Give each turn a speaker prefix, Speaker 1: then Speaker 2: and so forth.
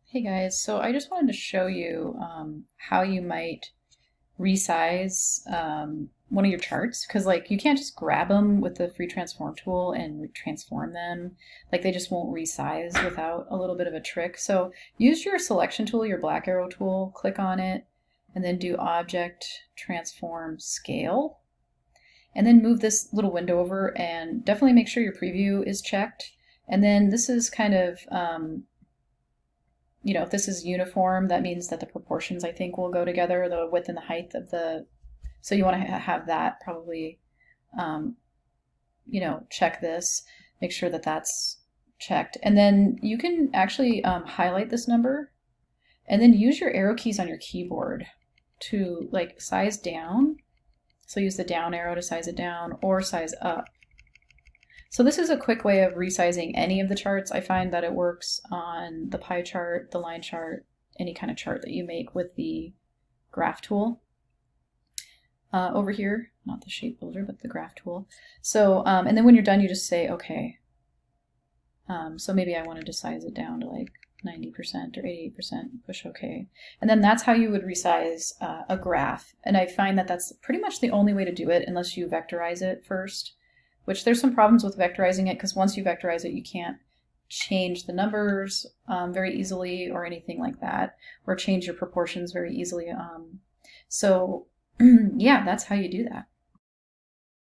Speaker 1: Hey guys, so I just wanted to show you how you might resize one of your charts because like you can't just grab them with the free transform tool and transform them. Like they just won't resize without a little bit of a trick. So use your selection tool, your black arrow tool, click on it, and then do Object, Transform, Scale. And then move this little window over and definitely make sure your preview is checked. And then this is kind of if this is uniform, that means that the proportions, I think, will go together, the width and the height of the, so you want to have that probably, um, check this, make sure that that's checked. And then you can actually highlight this number and then use your arrow keys on your keyboard to like size down. So use the down arrow to size it down or size up. So this is a quick way of resizing any of the charts. I find that it works on the pie chart, the line chart, any kind of chart that you make with the graph tool. Over here, not the shape builder, but the graph tool. So, and then when you're done, you just say, okay. So maybe I wanted to size it down to like 90% or 88%, push OK. And then that's how you would resize a graph. And I find that that's pretty much the only way to do it unless you vectorize it first, which there's some problems with vectorizing it because once you vectorize it, you can't change the numbers very easily or anything like that, or change your proportions very easily. So yeah, that's how you do that.